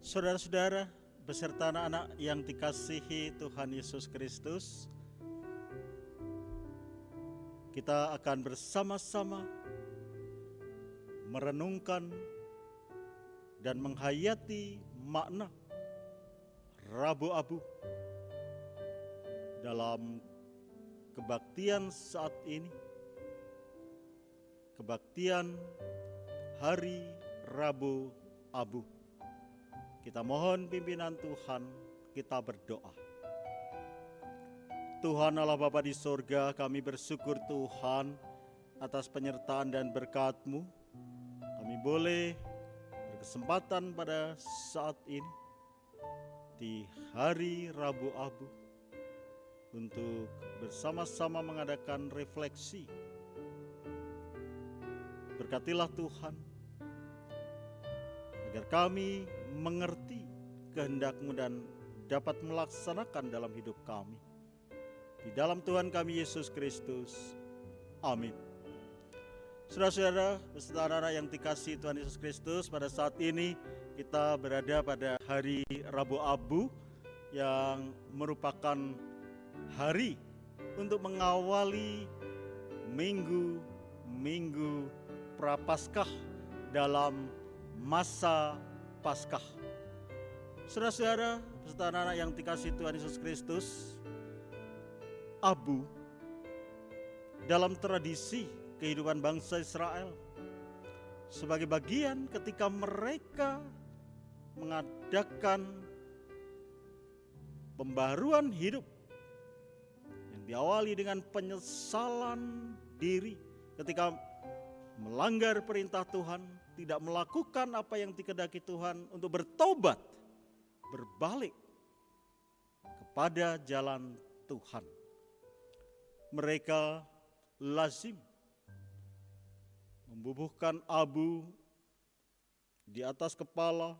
Saudara-saudara beserta anak-anak yang dikasihi Tuhan Yesus Kristus, kita akan bersama-sama merenungkan dan menghayati makna Rabu Abu dalam kebaktian saat ini, kebaktian Hari Rabu Abu. Kita mohon pimpinan Tuhan, kita berdoa. Tuhan Allah Bapa di sorga, kami bersyukur Tuhan atas penyertaan dan berkat-Mu. Kami boleh berkesempatan pada saat ini di hari Rabu Abu untuk bersama-sama mengadakan refleksi. Berkatilah Tuhan agar kami mengerti kehendak-Mu dan dapat melaksanakan dalam hidup kami. Di dalam Tuhan kami Yesus Kristus. Amin. Saudara-saudara, beserta anak-anak yang dikasihi Tuhan Yesus Kristus, pada saat ini kita berada pada hari Rabu Abu yang merupakan hari untuk mengawali minggu Prapaskah dalam masa Paskah. Saudara-saudara, beserta anak-anak yang dikasihi Tuhan Yesus Kristus, Abu dalam tradisi kehidupan bangsa Israel sebagai bagian ketika mereka mengadakan pembaruan hidup yang diawali dengan penyesalan diri ketika melanggar perintah Tuhan, tidak melakukan apa yang dikehendaki Tuhan untuk bertobat, berbalik kepada jalan Tuhan. Mereka lazim membubuhkan abu di atas kepala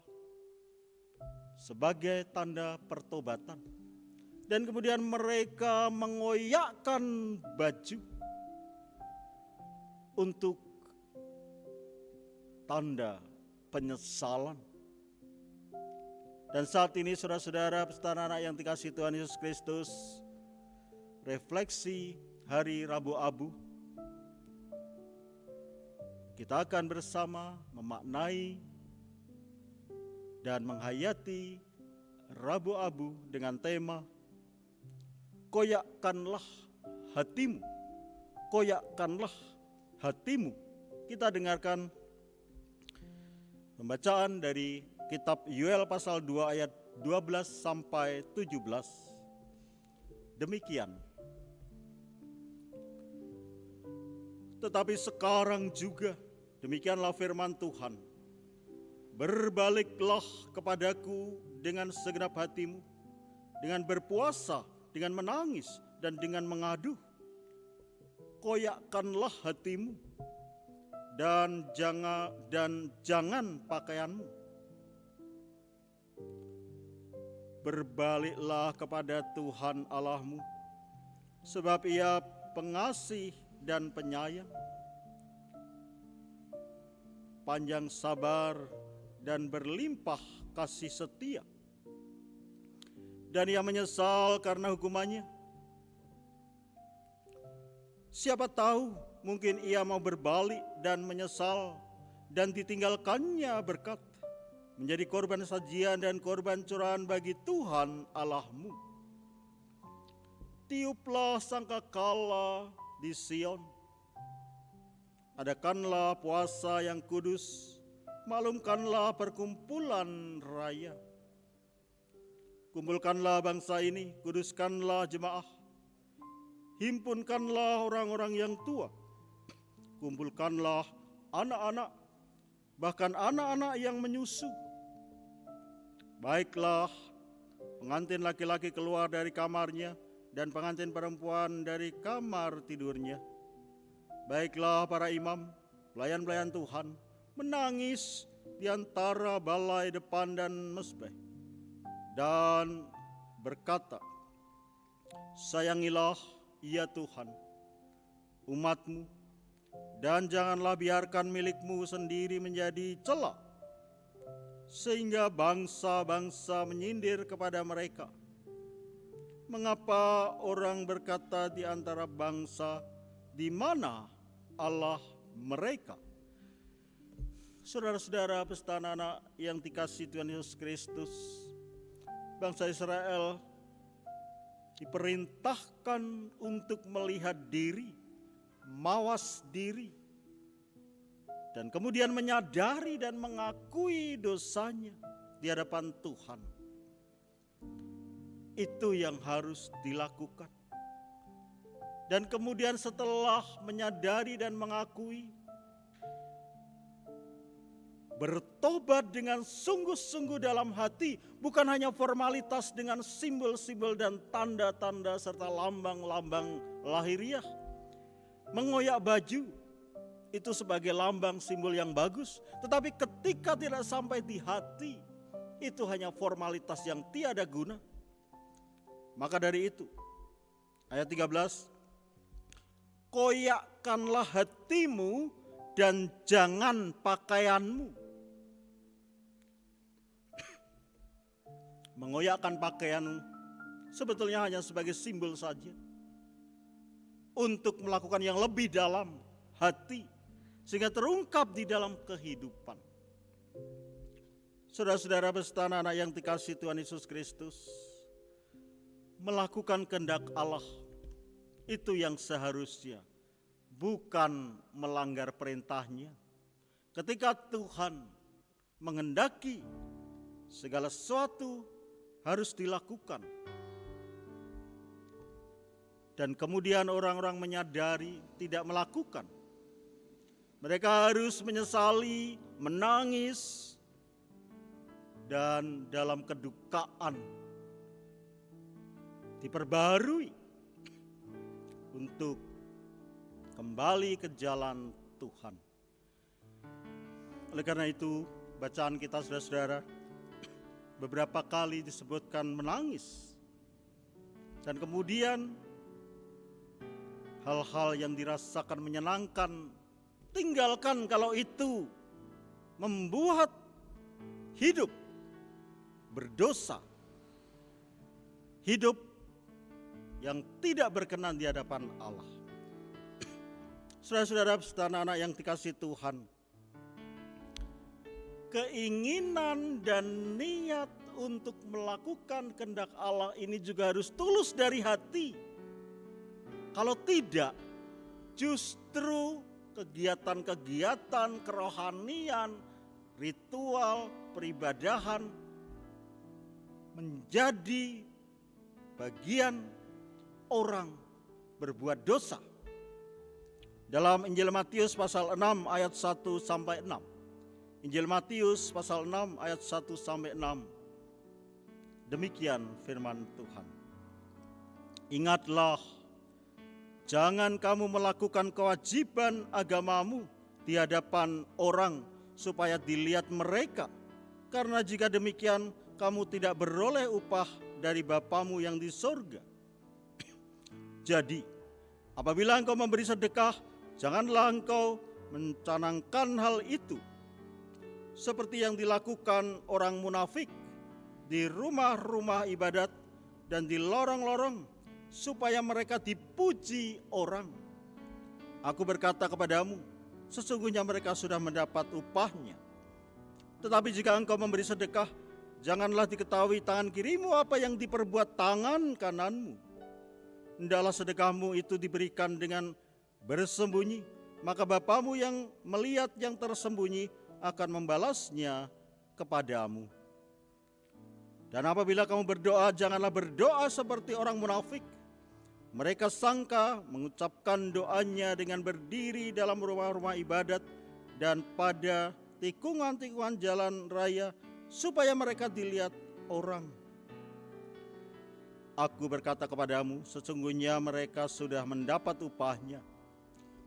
sebagai tanda pertobatan. Dan kemudian mereka mengoyakkan baju untuk tanda penyesalan. Dan saat ini saudara-saudara beserta anak yang dikasihi Tuhan Yesus Kristus, refleksi hari Rabu Abu, kita akan bersama memaknai dan menghayati Rabu Abu dengan tema koyakkanlah hatimu, koyakkanlah hatimu. Kita dengarkan pembacaan dari kitab Yoel pasal 2 ayat 12 sampai 17. Demikian. Tetapi sekarang juga, demikianlah firman Tuhan, berbaliklah kepadaku dengan segenap hatimu, dengan berpuasa, dengan menangis, dan dengan mengadu. Koyakkanlah hatimu, dan jangan pakaianmu. Berbaliklah kepada Tuhan Allahmu, sebab Ia pengasih dan penyayang, panjang sabar dan berlimpah kasih setia, dan Ia menyesal karena hukumannya. Siapa tahu mungkin Ia mau berbalik dan menyesal dan ditinggalkannya berkat menjadi korban sajian dan korban curahan bagi Tuhan Allahmu. Tiuplah sangkakala di Sion, adakanlah puasa yang kudus, maklumkanlah perkumpulan raya. Kumpulkanlah bangsa ini, kuduskanlah jemaah, himpunkanlah orang-orang yang tua, kumpulkanlah anak-anak, bahkan anak-anak yang menyusu. Baiklah pengantin laki-laki keluar dari kamarnya dan pengantin perempuan dari kamar tidurnya. Baiklah para imam, pelayan-pelayan Tuhan, menangis di antara balai depan dan mesbeh dan berkata, sayangilah ya Tuhan umat-Mu, dan janganlah biarkan milik-Mu sendiri menjadi cela. sehingga bangsa-bangsa menyindir kepada mereka. Mengapa orang berkata di antara bangsa, di mana Allah mereka? Saudara-saudara peserta anak-anak yang dikasihi Tuhan Yesus Kristus, bangsa Israel diperintahkan untuk melihat diri, mawas diri, dan kemudian menyadari dan mengakui dosanya di hadapan Tuhan. Itu yang harus dilakukan. Dan kemudian setelah menyadari dan mengakui, bertobat dengan sungguh-sungguh dalam hati, bukan hanya formalitas dengan simbol-simbol dan tanda-tanda serta lambang-lambang lahiriah. Mengoyak baju itu sebagai lambang simbol yang bagus, tetapi ketika tidak sampai di hati, itu hanya formalitas yang tiada guna. Maka dari itu, ayat 13, koyakkanlah hatimu dan jangan pakaianmu. Mengoyakkan pakaian sebetulnya hanya sebagai simbol saja untuk melakukan yang lebih dalam hati, sehingga terungkap di dalam kehidupan. Saudara-saudara peserta anak-anak yang dikasihi Tuhan Yesus Kristus, melakukan kehendak Allah itu yang seharusnya, bukan melanggar perintahnya. Ketika Tuhan menghendaki segala sesuatu harus dilakukan, dan kemudian orang-orang menyadari tidak melakukan, mereka harus menyesali, menangis, dan dalam kedukaan diperbarui untuk kembali ke jalan Tuhan. Oleh karena itu, bacaan kita saudara-saudara beberapa kali disebutkan menangis. Dan kemudian hal-hal yang dirasakan menyenangkan, tinggalkan kalau itu membuat hidup berdosa, hidup yang tidak berkenan di hadapan Allah. Saudara-saudara peserta anak-anak yang dikasihi Tuhan, keinginan dan niat untuk melakukan kehendak Allah ini juga harus tulus dari hati. Kalau tidak, justru kegiatan-kegiatan kerohanian, ritual, peribadahan menjadi bagian orang berbuat dosa. Dalam Injil Matius pasal 6 ayat 1 sampai 6. Injil Matius pasal 6 ayat 1 sampai 6. Demikian firman Tuhan. Ingatlah, jangan kamu melakukan kewajiban agamamu di hadapan orang supaya dilihat mereka. Karena jika demikian kamu tidak beroleh upah dari Bapamu yang di sorga. Jadi, apabila engkau memberi sedekah, janganlah engkau mencanangkan hal itu seperti yang dilakukan orang munafik di rumah-rumah ibadat dan di lorong-lorong, supaya mereka dipuji orang. Aku berkata kepadamu, sesungguhnya mereka sudah mendapat upahnya. Tetapi jika engkau memberi sedekah, janganlah diketahui tangan kirimu apa yang diperbuat tangan kananmu. Hendaklah sedekahmu itu diberikan dengan bersembunyi, maka Bapamu yang melihat yang tersembunyi akan membalasnya kepadamu. Dan apabila kamu berdoa, janganlah berdoa seperti orang munafik. Mereka sangka mengucapkan doanya dengan berdiri dalam rumah-rumah ibadat dan pada tikungan-tikungan jalan raya, supaya mereka dilihat orang. Aku berkata kepadamu, sesungguhnya mereka sudah mendapat upahnya.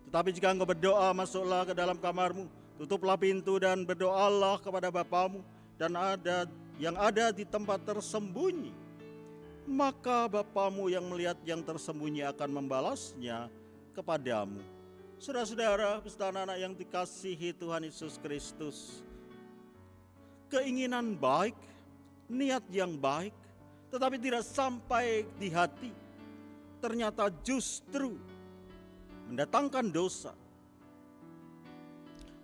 Tetapi jika engkau berdoa, masuklah ke dalam kamarmu, tutuplah pintu dan berdoalah kepada Bapamu dan yang ada di tempat tersembunyi. Maka Bapamu yang melihat yang tersembunyi akan membalasnya kepadamu. Saudara-saudara, peserta anak-anak yang dikasihi Tuhan Yesus Kristus, keinginan baik, niat yang baik, tetapi tidak sampai di hati, ternyata justru mendatangkan dosa.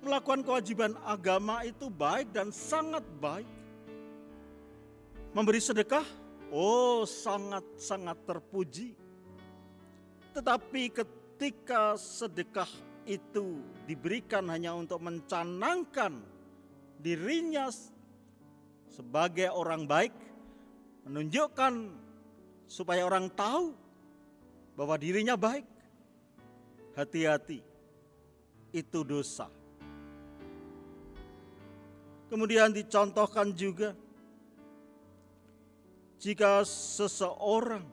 Melakukan kewajiban agama itu baik dan sangat baik. Memberi sedekah, sangat-sangat terpuji. Tetapi ketika sedekah itu diberikan hanya untuk mencanangkan dirinya sebagai orang baik, menunjukkan supaya orang tahu bahwa dirinya baik, hati-hati, itu dosa. Kemudian dicontohkan juga, jika seseorang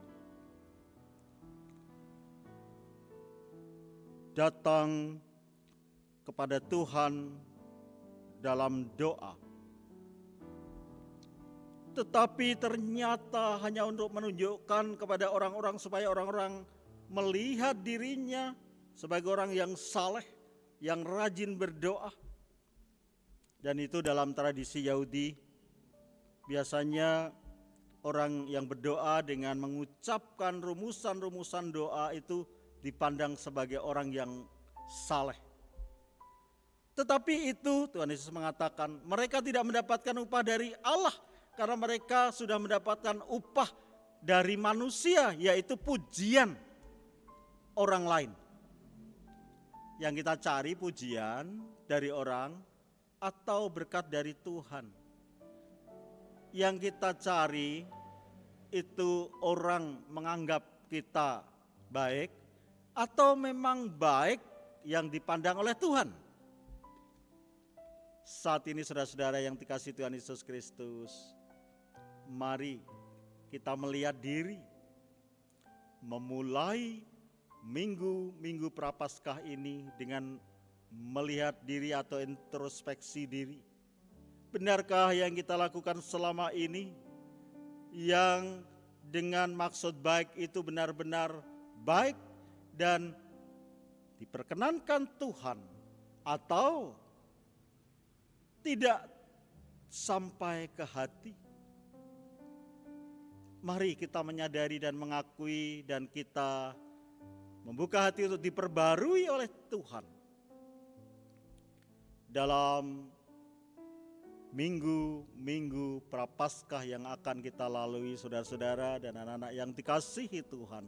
datang kepada Tuhan dalam doa, tetapi ternyata hanya untuk menunjukkan kepada orang-orang supaya orang-orang melihat dirinya sebagai orang yang saleh, yang rajin berdoa. Dan itu dalam tradisi Yahudi, biasanya orang yang berdoa dengan mengucapkan rumusan-rumusan doa itu dipandang sebagai orang yang saleh. Tetapi itu Tuhan Yesus mengatakan mereka tidak mendapatkan upah dari Allah, karena mereka sudah mendapatkan upah dari manusia, yaitu pujian orang lain. Yang kita cari pujian dari orang atau berkat dari Tuhan. Yang kita cari itu orang menganggap kita baik atau memang baik yang dipandang oleh Tuhan. Saat ini saudara-saudara yang dikasihi Tuhan Yesus Kristus, mari kita melihat diri, memulai minggu-minggu Prapaskah ini dengan melihat diri atau introspeksi diri. Benarkah yang kita lakukan selama ini yang dengan maksud baik itu benar-benar baik dan diperkenankan Tuhan, atau tidak sampai ke hati? Mari kita menyadari dan mengakui, dan kita membuka hati untuk diperbarui oleh Tuhan. Dalam minggu-minggu Prapaskah yang akan kita lalui, saudara-saudara dan anak-anak yang dikasihi Tuhan,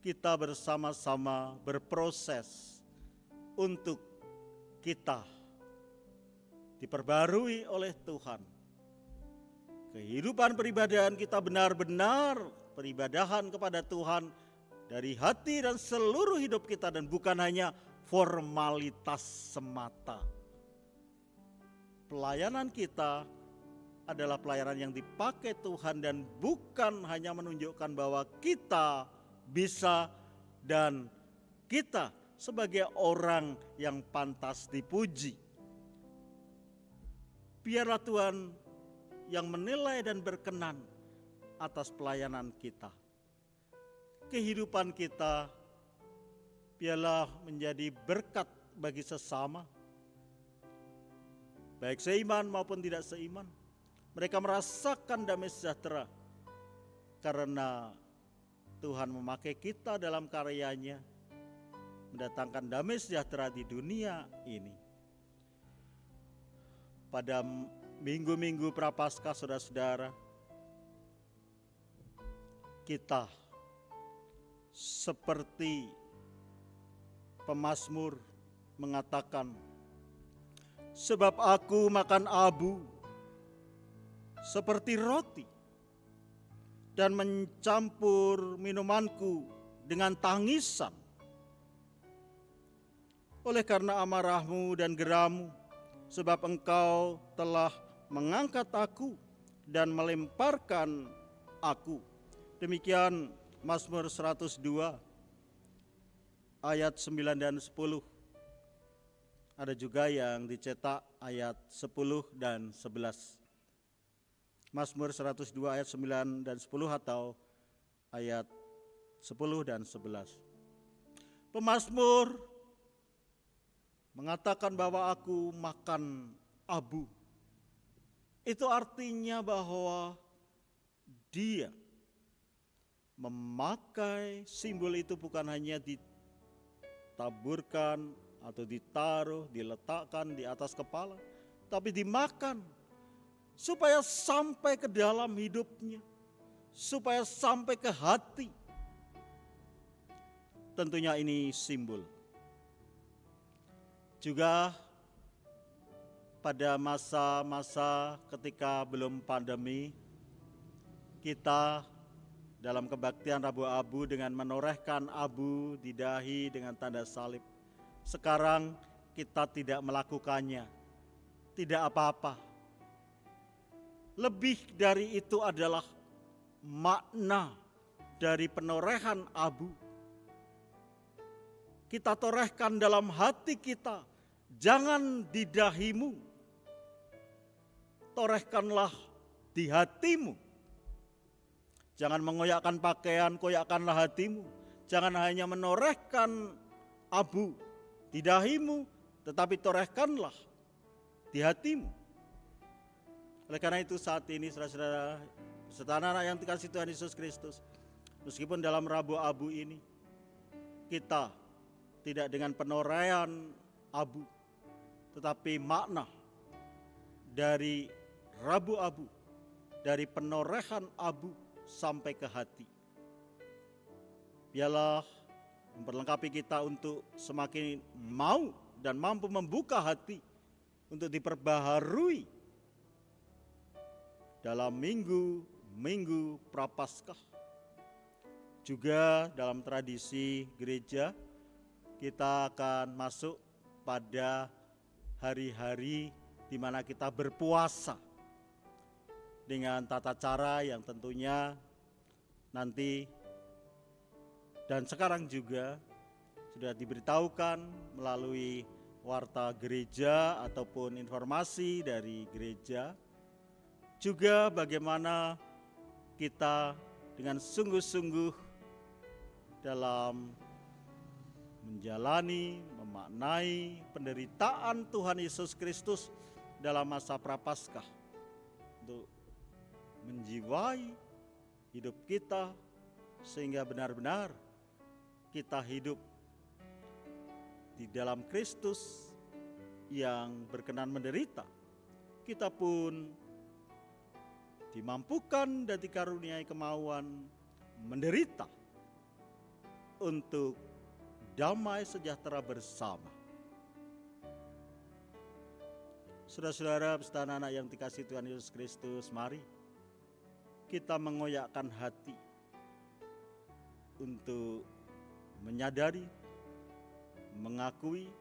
kita bersama-sama berproses untuk kita diperbarui oleh Tuhan. Kehidupan peribadahan kita benar-benar peribadahan kepada Tuhan dari hati dan seluruh hidup kita, dan bukan hanya formalitas semata. Pelayanan kita adalah pelayanan yang dipakai Tuhan dan bukan hanya menunjukkan bahwa kita bisa dan kita sebagai orang yang pantas dipuji. Biarlah Tuhan yang menilai dan berkenan atas pelayanan kita. Kehidupan kita biarlah menjadi berkat bagi sesama, baik seiman maupun tidak seiman. Mereka merasakan damai sejahtera karena Tuhan memakai kita dalam karyanya mendatangkan damai sejahtera di dunia ini. Pada minggu-minggu Prapaskah, saudara-saudara, kita seperti pemazmur mengatakan, sebab aku makan abu seperti roti dan mencampur minumanku dengan tangisan. Oleh karena amarahmu dan gerammu, sebab engkau telah mengangkat aku dan melemparkan aku. Demikian Mazmur 102 ayat 9 dan 10. Ada juga yang dicetak ayat 10 dan 11. Mazmur 102 ayat 9 dan 10 atau ayat 10 dan 11. Pemazmur mengatakan bahwa aku makan abu Itu artinya bahwa dia memakai simbol itu bukan hanya ditaburkan atau ditaruh, diletakkan di atas kepala, tapi dimakan supaya sampai ke dalam hidupnya, supaya sampai ke hati. Tentunya ini simbol. Juga pada masa-masa ketika belum pandemi, kita dalam kebaktian Rabu Abu dengan menorehkan abu di dahi dengan tanda salib. Sekarang kita tidak melakukannya, tidak apa-apa. Lebih dari itu adalah makna dari penorehan abu. Kita torehkan dalam hati kita, jangan di dahimu, torehkanlah di hatimu. Jangan mengoyakkan pakaian, koyakkanlah hatimu. Jangan hanya menorehkan abu di dahimu, tetapi torehkanlah di hatimu. Oleh karena itu saat ini saudara-saudara, serta anak-anak yang dikasihi Tuhan Yesus Kristus, meskipun dalam Rabu Abu ini kita tidak dengan penoraian abu, tetapi makna dari Rabu Abu, dari penorehan abu sampai ke hati. Biarlah memperlengkapi kita untuk semakin mau dan mampu membuka hati untuk diperbaharui dalam minggu Prapaskah. Juga dalam tradisi gereja, kita akan masuk pada hari-hari di mana kita berpuasa dengan tata cara yang tentunya nanti dan sekarang juga sudah diberitahukan melalui warta gereja ataupun informasi dari gereja. Juga bagaimana kita dengan sungguh-sungguh dalam menjalani, memaknai penderitaan Tuhan Yesus Kristus dalam masa Prapaskah untuk menjiwai hidup kita sehingga benar-benar kita hidup di dalam Kristus yang berkenan menderita. Kita pun dimampukan dan dikaruniai kemauan menderita untuk damai sejahtera bersama. Saudara-saudara, beserta anak-anak yang dikasihi Tuhan Yesus Kristus, mari kita mengoyakkan hati untuk menyadari, mengakui,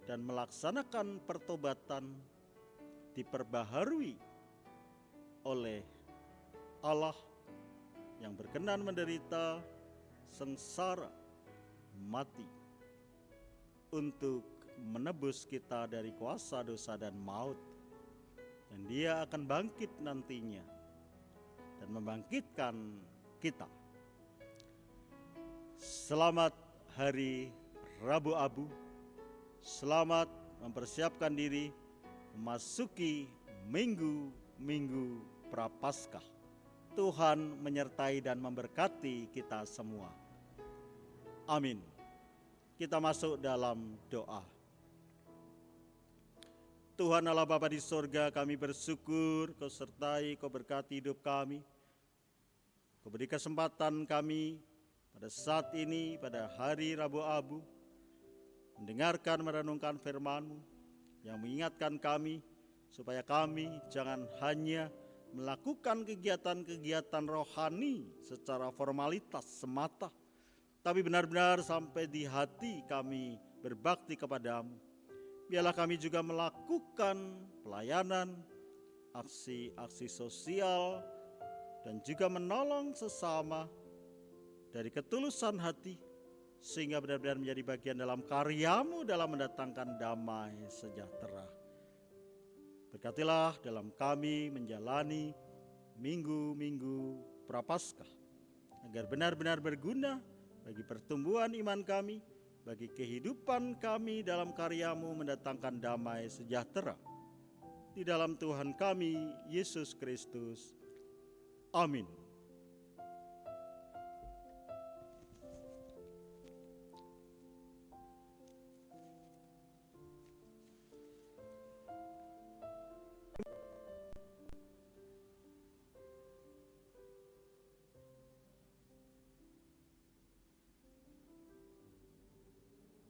dan melaksanakan pertobatan diperbaharui oleh Allah yang berkenan menderita sengsara mati untuk menebus kita dari kuasa dosa dan maut, dan Dia akan bangkit nantinya dan membangkitkan kita. Selamat hari Rabu Abu, selamat mempersiapkan diri memasuki minggu Prapaskah. Tuhan menyertai dan memberkati kita semua. Amin. Kita masuk dalam doa. Tuhan Allah Bapa di sorga, kami bersyukur Kau sertai, Kau berkati hidup kami. Kau beri kesempatan kami pada saat ini, pada hari Rabu Abu, mendengarkan, merenungkan firman-Mu yang mengingatkan kami supaya kami jangan hanya melakukan kegiatan-kegiatan rohani secara formalitas semata, tapi benar-benar sampai di hati kami berbakti kepadamu. Biarlah kami juga melakukan pelayanan, aksi-aksi sosial, dan juga menolong sesama dari ketulusan hati, sehingga benar-benar menjadi bagian dalam karya-Mu dalam mendatangkan damai sejahtera. Berkatilah dalam kami menjalani minggu Prapaskah, agar benar-benar berguna bagi pertumbuhan iman kami, bagi kehidupan kami dalam karya-Mu mendatangkan damai sejahtera. di dalam Tuhan kami Yesus Kristus. Amin.